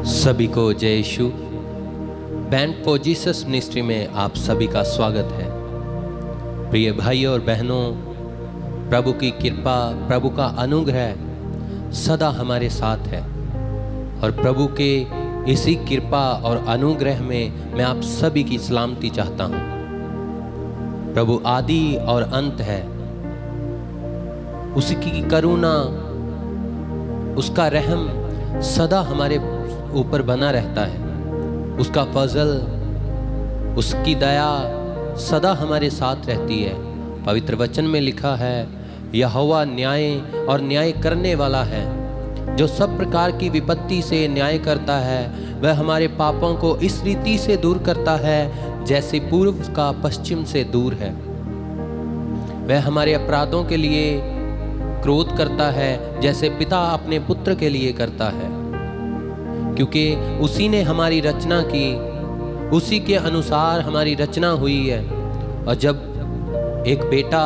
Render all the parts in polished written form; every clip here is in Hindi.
सभी को जय यीशु। बैंड फॉर जीसस मिनिस्ट्री में आप सभी का स्वागत है। प्रिय भाइयों और बहनों, प्रभु की कृपा, प्रभु का अनुग्रह सदा हमारे साथ है और प्रभु के इसी कृपा और अनुग्रह में मैं आप सभी की सलामती चाहता हूँ। प्रभु आदि और अंत है, उसकी करुणा, उसका रहम सदा हमारे ऊपर बना रहता है। उसका फजल, उसकी दया सदा हमारे साथ रहती है। पवित्र वचन में लिखा है, यहोवा न्याय और न्याय करने वाला है, जो सब प्रकार की विपत्ति से न्याय करता है। वह हमारे पापों को इस रीति से दूर करता है जैसे पूर्व का पश्चिम से दूर है। वह हमारे अपराधों के लिए क्रोध करता है जैसे पिता अपने पुत्र के लिए करता है, क्योंकि उसी ने हमारी रचना की, उसी के अनुसार हमारी रचना हुई है। और जब एक बेटा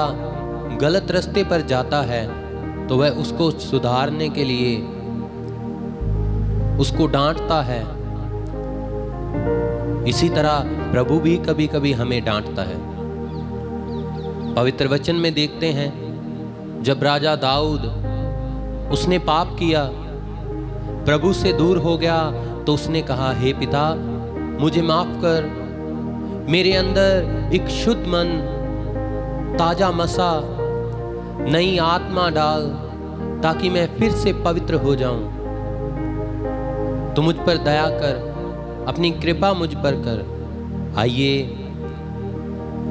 गलत रास्ते पर जाता है तो वह उसको सुधारने के लिए उसको डांटता है। इसी तरह प्रभु भी कभी कभी हमें डांटता है। पवित्र वचन में देखते हैं, जब राजा दाऊद उसने पाप किया, प्रभु से दूर हो गया, तो उसने कहा, हे पिता मुझे माफ कर, मेरे अंदर एक शुद्ध मन, ताजा मसा, नई आत्मा डाल, ताकि मैं फिर से पवित्र हो जाऊं। तो मुझ पर दया कर, अपनी कृपा मुझ पर कर। आइए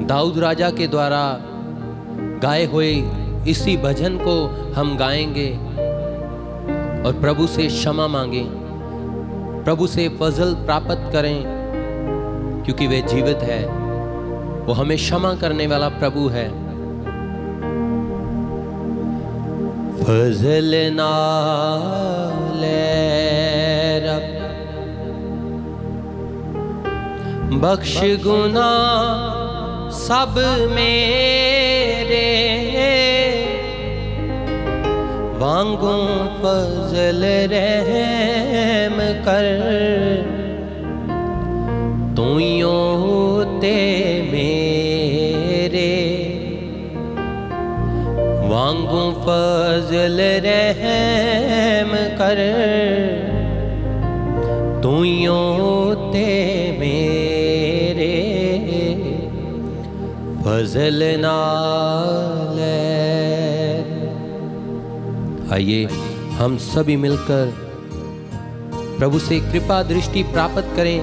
दाऊद राजा के द्वारा गाए हुए इसी भजन को हम गाएंगे और प्रभु से क्षमा मांगें, प्रभु से फजल प्राप्त करें, क्योंकि वह जीवित है, वो हमें क्षमा करने वाला प्रभु है। फजल नाले रब, बख्श गुना सब मेरे, वांगू फजल रहम कर, तू होते मेरे, वांगू फजल रहम कर, तू होते मेरे, फजल नाले। आइए हम सभी मिलकर प्रभु से कृपा दृष्टि प्राप्त करें,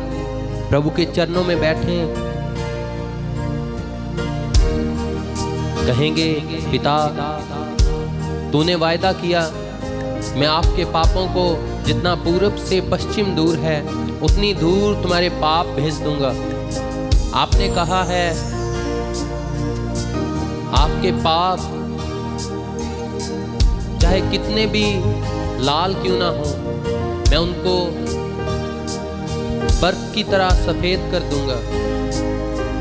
प्रभु के चरणों में बैठें, कहेंगे, पिता तूने वायदा किया, मैं आपके पापों को जितना पूरब से पश्चिम दूर है उतनी दूर तुम्हारे पाप भेज दूंगा। आपने कहा है, आपके पाप चाहे कितने भी लाल क्यों ना हो, मैं उनको बर्फ की तरह सफेद कर दूंगा।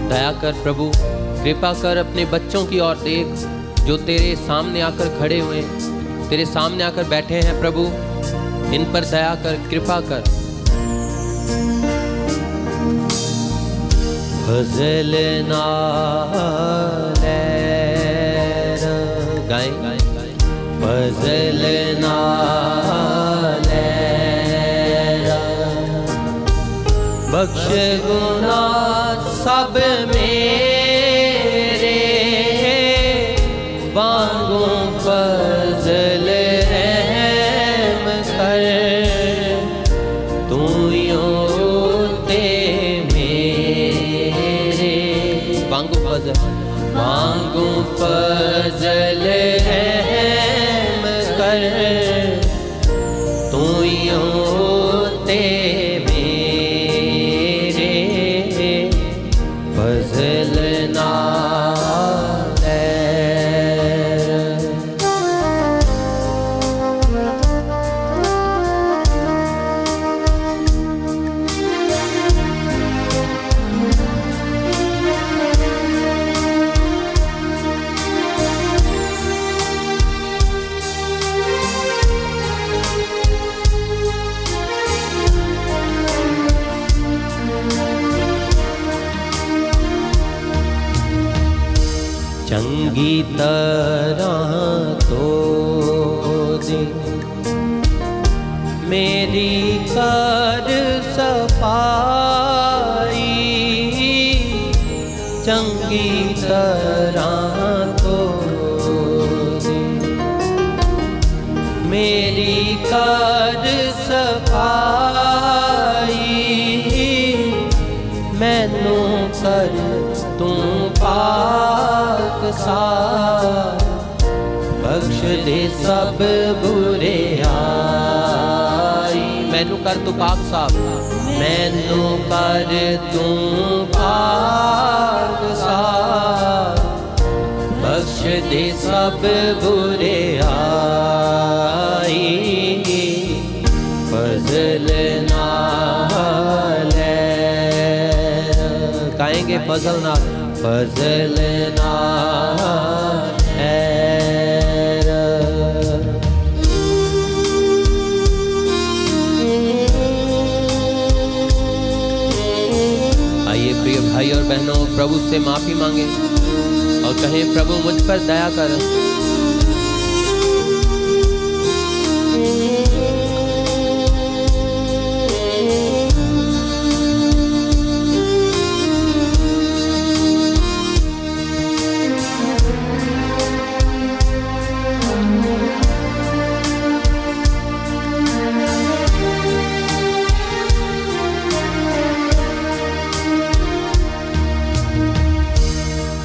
दया कर प्रभु, कृपा कर, अपने बच्चों की ओर देख, जो तेरे सामने आकर खड़े हुए, तेरे सामने आकर बैठे हैं। प्रभु इन पर दया कर, कृपा कर। फजल नाले गाएं, फजल नाले बख्श गुना सब मेरे, वांगू फजल रहम कर, तू होते मेरे, वांगू फजल रहम कर, तू होते मेरे, फजल नाले। चंगी तरह तो दे मेरी कर सफाई, चंगी तरह तो दे मेरी कर सफाई, मैनू कर तू पाक सार, बख्श दे सब बुरे आई। मैनू कर तू पाक साफ, मैनू कर तू पाक साफ, बख्श दे सब बुरे आई। फजल नाल गाएंगे, फजल ना फजल नाल प्रिय भाई और बहनों, प्रभु से माफी मांगे और कहें, प्रभु मुझ पर दया कर।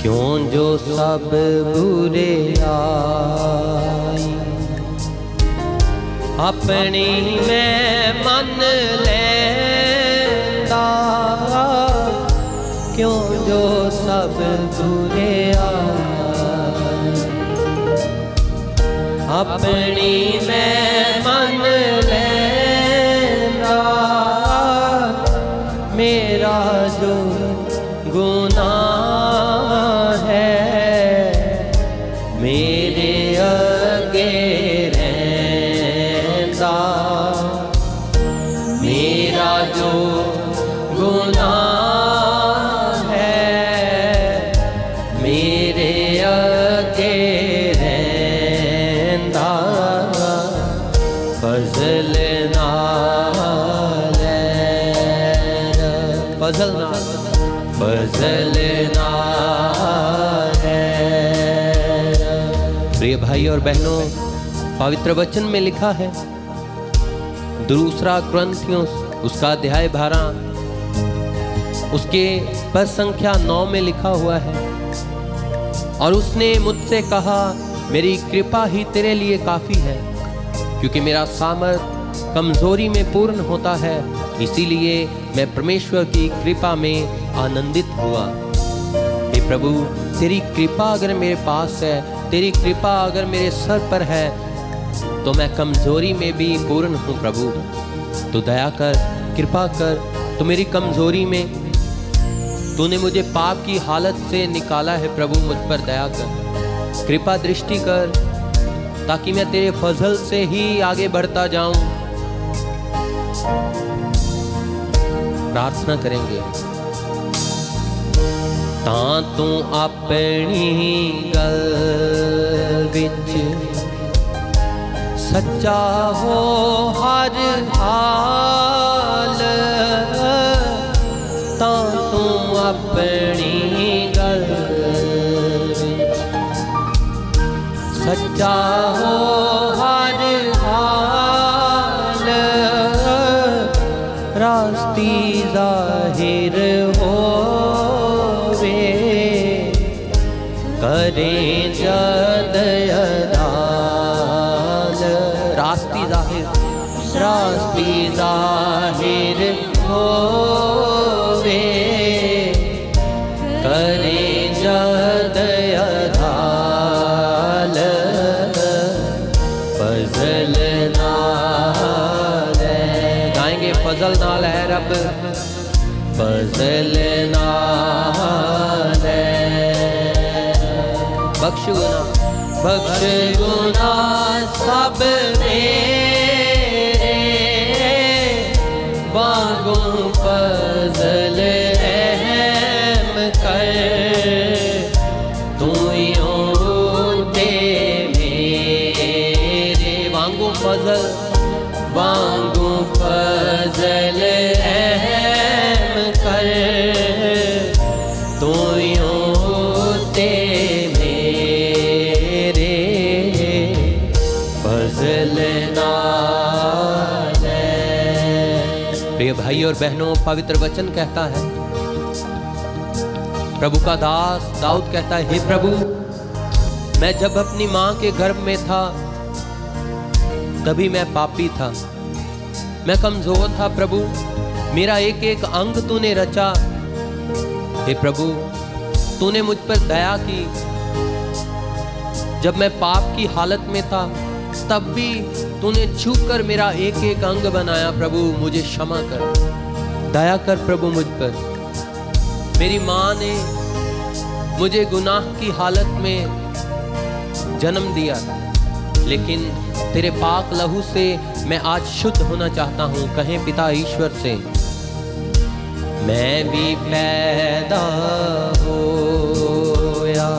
क्यों जो सब बुरे आई, अपनी मैं मन लेंदा, क्यों जो सब बुरे आई, अपनी मैं मन लेंदा, मेरा जो गुनाह मेरे अगे रहंदा, मेरा जो गुनाह है मेरे अगे रहंदा, फजल नाल फजल नाल फजल नाल। प्रिय भाई और बहनों, पवित्र वचन में लिखा है, दूसरा क्रंथियों उसका अध्याय 12 उसके पद संख्या 9 में लिखा हुआ है, और उसने मुझसे कहा, मेरी कृपा ही तेरे लिए काफी है, क्योंकि मेरा सामर्थ कमजोरी में पूर्ण होता है, इसीलिए मैं परमेश्वर की कृपा में आनंदित हुआ। हे प्रभु, तेरी कृपा अगर मेरे पास है, तेरी कृपा अगर मेरे सर पर है, तो मैं कमजोरी में भी पूर्ण हूँ। प्रभु तो दया कर, कृपा कर, तो मेरी कमजोरी में तूने मुझे पाप की हालत से निकाला है। प्रभु मुझ पर दया कर, कृपा दृष्टि कर, ताकि मैं तेरे फजल से ही आगे बढ़ता जाऊं। प्रार्थना करेंगे। तां तू अपनी गल विच सच्चा हो हर हाल, तां तू अपनी गल विच सच्चा हो हर हाल, रास्ती जाहिर होवे करें जद अदाल। रास्ती जाहिर होवे करें जद अदाल, फजल नाल गाएंगे, फजल नाल है रब, फजल नाल बख्श गुना सब मेरे, वांगू फजल रहम कर, तू प्रिय भाई और बहनों, पवित्र वचन कहता है, प्रभु का दास दाऊद कहता है, हे प्रभु, मैं जब अपनी मां के गर्भ में था तभी मैं पापी था, मैं कमजोर था प्रभु, मेरा एक एक अंग तूने रचा। हे प्रभु, तूने मुझ पर दया की। जब मैं पाप की हालत में था तब भी तूने छूकर मेरा एक एक अंग बनाया। प्रभु मुझे क्षमा कर, दया कर प्रभु मुझ पर। मेरी माँ ने मुझे गुनाह की हालत में जन्म दिया, लेकिन तेरे पाक लहू से मैं आज शुद्ध होना चाहता हूँ। कहें पिता ईश्वर से, मैं भी पैदा होया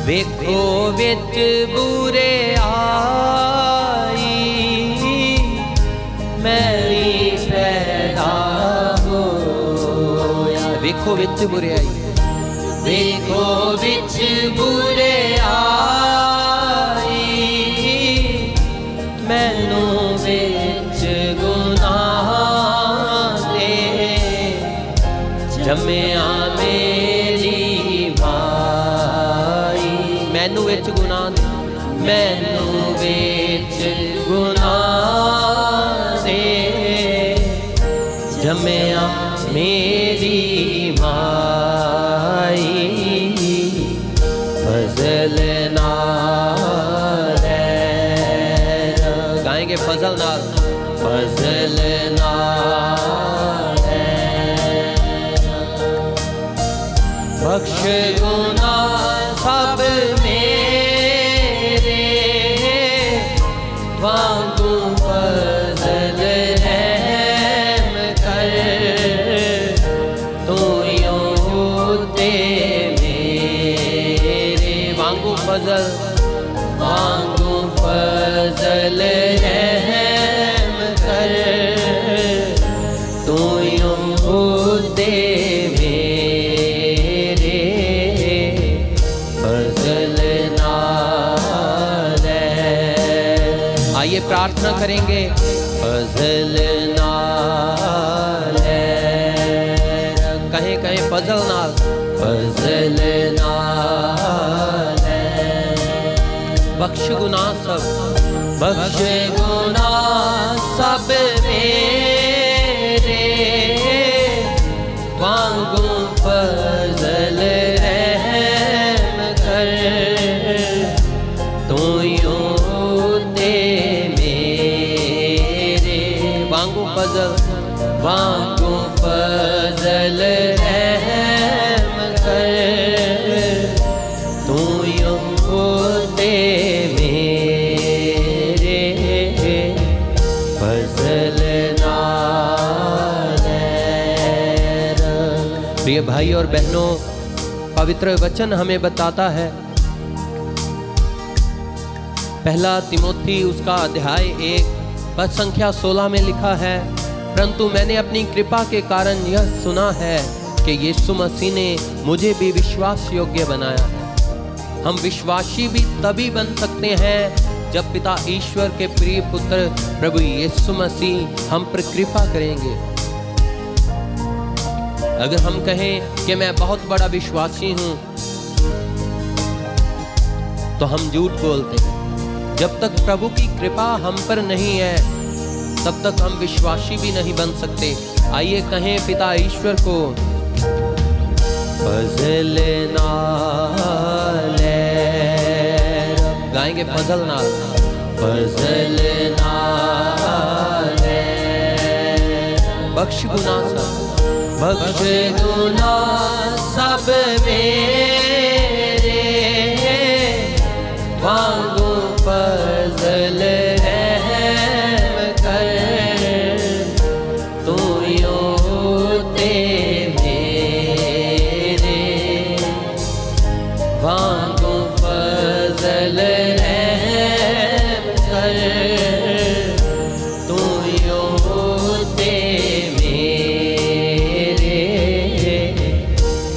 वेखो विच बुरे आई, मैं भी पैदा होया वेखो विच बुरे आई, वेखो विच बुरे आई, मैनू विच गुनाह दे जम्मिया मेरी भाई। मैनू विच गुनाह, मैनू विच गुनाह दे जम्मिया मेरी भाई। फजल नाल गाएंगे, फजल नाल, फजल नाल बख्श गुनाह सब मेरे, वांगू फजल रहम कर, तू यूं दे मेरे। वांगू फजल, वांगू फजल रहम कर, तू यूं दे मेरे। फजल नाल आइए प्रार्थना करेंगे। फजल नाल कहें कहें, फजल नाल, फजल नाल बख्श गुनाह सब, बख्श गुनाह सब मेरे, वांगू फजल रहम कर, तू यूं दे मेरे। वांगू फजल, वांगू फजल रहम कर, तू यूं दे मेरे। फजल नाल। प्रिय भाई और बहनों, पवित्र वचन हमें बताता है, पहला तिमोथी उसका अध्याय 1 पद संख्या 16 में लिखा है, परंतु मैंने अपनी कृपा के कारण यह सुना है कि यीशु मसीह ने मुझे भी विश्वास योग्य बनाया है। हम विश्वासी भी तभी बन सकते हैं जब पिता ईश्वर के प्रिय पुत्र प्रभु यीशु मसीह हम पर कृपा करेंगे। अगर हम कहें कि मैं बहुत बड़ा विश्वासी हूं, तो हम झूठ बोलते हैं। जब तक प्रभु की कृपा हम पर नहीं है, तब तक हम विश्वासी भी नहीं बन सकते। आइए कहें पिता ईश्वर को, फजल नाल गाएंगे, फजल नाल, फजल नाल बख्श गुनाह सब, बख्श गुनाह सब मेरे, वांगू फजल रहम कर, तू यूं दे मेरे। वांगू फजल रहम कर, तू यूं दे मेरे।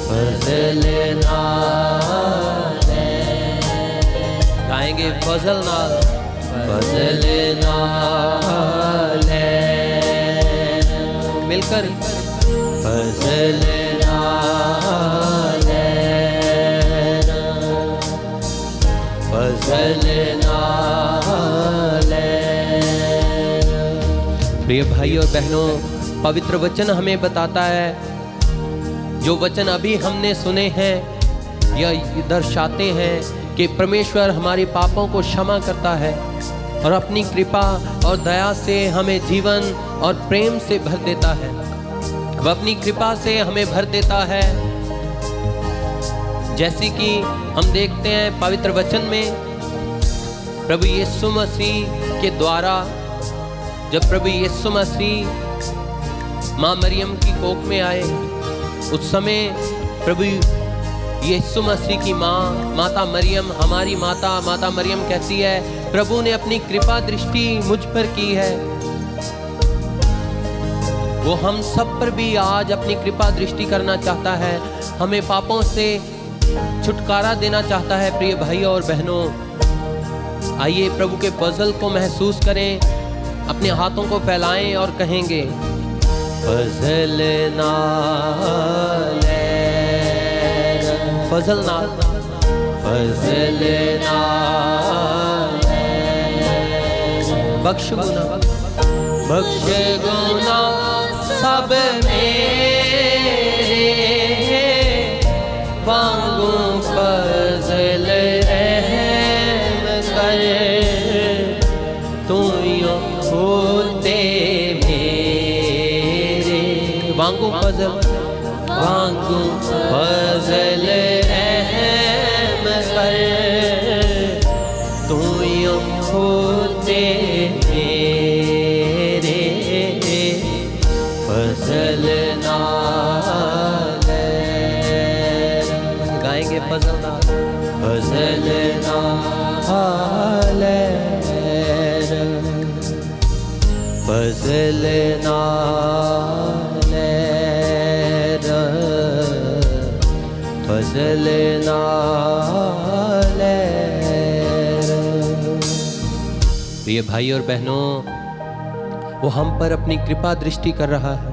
फजल नाल गाएंगे, फजल नाल, फजल नाल लेकर फजल नाल फजल नाल। प्रिय भाई और बहनों, पवित्र वचन हमें बताता है, जो वचन अभी हमने सुने हैं यह दर्शाते हैं कि परमेश्वर हमारे पापों को क्षमा करता है और अपनी कृपा और दया से हमें जीवन और प्रेम से भर देता है। वह अपनी कृपा से हमें भर देता है, जैसे कि हम देखते हैं पवित्र वचन में प्रभु यीशु मसीह के द्वारा, जब प्रभु यीशु मसीह माँ मरियम की कोख में आए, उस समय प्रभु यीशु मसीह की माँ माता मरियम, हमारी माता मरियम कहती है, प्रभु ने अपनी कृपा दृष्टि मुझ पर की है। वो हम सब पर भी आज अपनी कृपा दृष्टि करना चाहता है, हमें पापों से छुटकारा देना चाहता है। प्रिय भाई और बहनों, आइए प्रभु के फजल को महसूस करें, अपने हाथों को फैलाएं और कहेंगे फजल नाल फजल नाल फजल नाल बख्श गुना बख्श गुना सब मेरे वांगू फजल रहम कर, तू यो होते मेरे वांगू फजल वांगू फजल रहम कर, तू यो होते मेरे फजल नाल। गाएंगे फजल नाल फजल नाल फजल नाल फजल नाल। प्रिय भाई और बहनों, वो हम पर अपनी कृपा दृष्टि कर रहा है।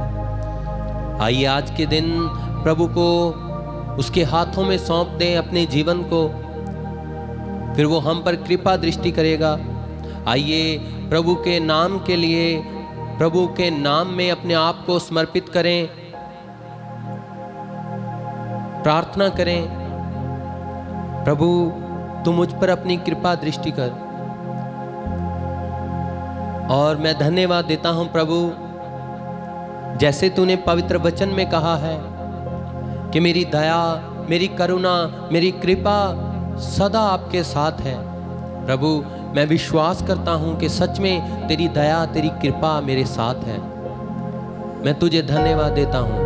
आइए आज के दिन प्रभु को उसके हाथों में सौंप दें अपने जीवन को, फिर वो हम पर कृपा दृष्टि करेगा। आइए प्रभु के नाम के लिए, प्रभु के नाम में अपने आप को समर्पित करें, प्रार्थना करें, प्रभु तू मुझ पर अपनी कृपा दृष्टि कर। और मैं धन्यवाद देता हूं प्रभु, जैसे तूने पवित्र वचन में कहा है कि मेरी दया, मेरी करुणा, मेरी कृपा सदा आपके साथ है। प्रभु मैं विश्वास करता हूं कि सच में तेरी दया, तेरी कृपा मेरे साथ है। मैं तुझे धन्यवाद देता हूं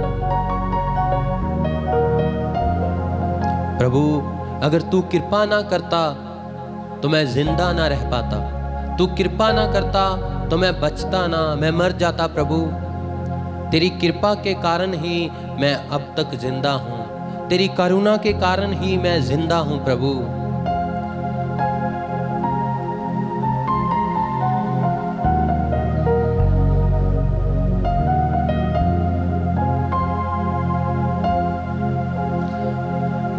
प्रभु। अगर तू कृपा ना करता तो मैं जिंदा ना रह पाता, तू कृपा ना करता तो मैं बचता ना, मैं मर जाता। प्रभु तेरी कृपा के कारण ही मैं अब तक जिंदा हूं, तेरी करुणा के कारण ही मैं जिंदा हूं प्रभु।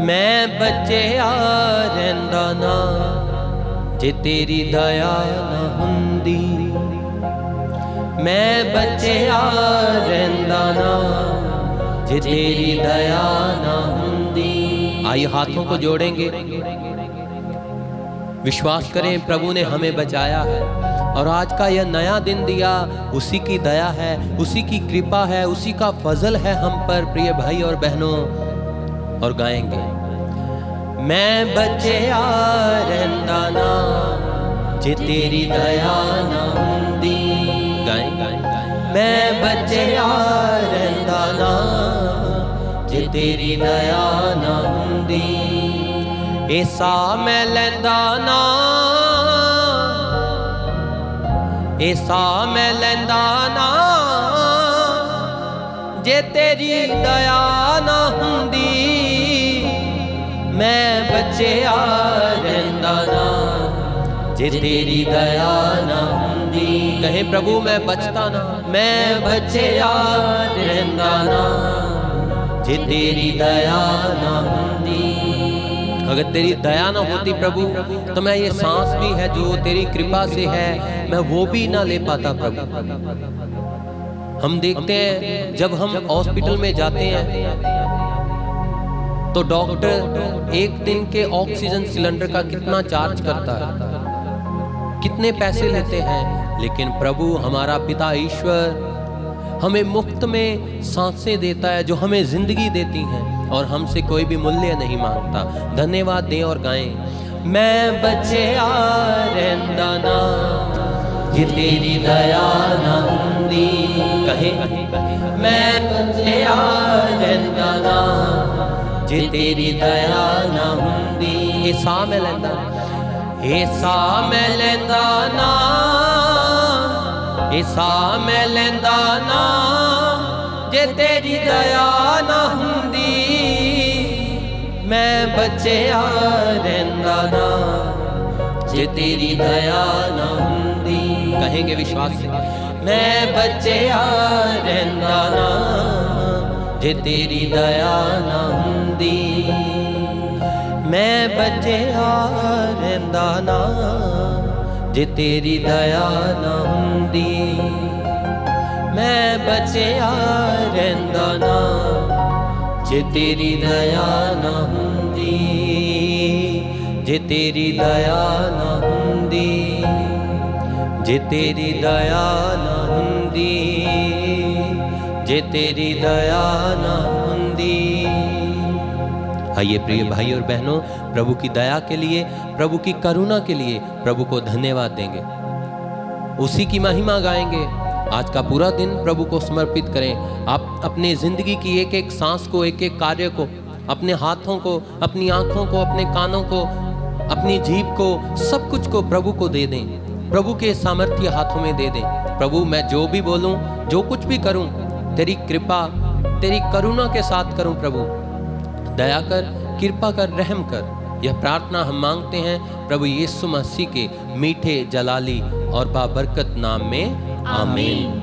मैं बचिया रहिंदा ना जे तेरी दया ना हुंदी, मैं बचिया रहिंदा ना जे तेरी दया ना हुंदी। आइए हाथों को जोड़ेंगे, विश्वास करें प्रभु ने हमें बचाया है और आज का यह नया दिन दिया, उसी की दया है, उसी की कृपा है, उसी का फजल है हम पर। प्रिय भाई और बहनों, और गाएंगे मैं बचिया रहिंदा ना जे तेरी दया ना हुंदी। गाएं मैं बचिया रहिंदा ना जे तेरी दया ना हुंदी। ऐसा मैं लैंदा ना, ऐसा मैं लैंदा ना जे तेरी दया ना हुंदी। मैं बचिया रहिंदा ना जे तेरी दया ना हुंदी। कहे प्रभु मैं बचता ना, मैं बचया रहंदा ना, जे तेरी दया ना होती। अगर तेरी दया ना होती प्रभु तो मैं ये सांस भी है जो तेरी कृपा से है, मैं वो भी ना ले पाता प्रभु। हम देखते हैं जब हम हॉस्पिटल में जाते हैं तो डॉक्टर एक दिन के ऑक्सीजन सिलेंडर का कितना चार्ज करता है, कितने पैसे लेते हैं, लेकिन प्रभु हमारा पिता ईश्वर हमें मुफ्त में सांसें देता है, जो हमें जिंदगी देती हैं और हमसे कोई भी मूल्य नहीं मांगता। धन्यवाद दें और गाएं, मैं बचया रहंदा ना, ये तेरी दया ना हुंदी। कहे मैं बचया रहंदा ना, जे तेरी दया ना हुंदी। ये सा मैं लैंदा, ये सा मैं लैंदा ना, ये सा मैं लैंदा ना, जे तेरी दया ना हुंदी। मैं बचया रहंदा ना, जे तेरी दया ना हुंदी। कहेंगे विश्वास से, मैं बचया रहंदा ना, जे तेरी दया ना हुंदी। मैं बचया रहंदा ना, जे तेरी दया ना हुंदी। मैं बचया रहंदा ना, जे तेरी दया ना हुंदी, जे तेरी दया ना हुंदी, जे तेरी दया ना हुंदी, जे तेरी दया ना हुंदी। आइए प्रिय भाई और बहनों, प्रभु की दया के लिए, प्रभु की करुणा के लिए प्रभु को धन्यवाद देंगे, उसी की महिमा गाएंगे। आज का पूरा दिन प्रभु को समर्पित करें। आप अपने जिंदगी की एक एक सांस को, एक एक कार्य को, अपने हाथों को, अपनी आंखों को, अपने कानों को, अपनी जीभ को, सब कुछ को प्रभु को दे दें, प्रभु के सामर्थ्य हाथों में दे दें। प्रभु मैं जो भी बोलूं, जो कुछ भी करूं, तेरी कृपा, तेरी करुणा के साथ करूं। प्रभु दया कर, कृपा कर, रहम कर। यह प्रार्थना हम मांगते हैं प्रभु यीशु मसीह के मीठे जलाली और बाबरकत नाम में, आमीन।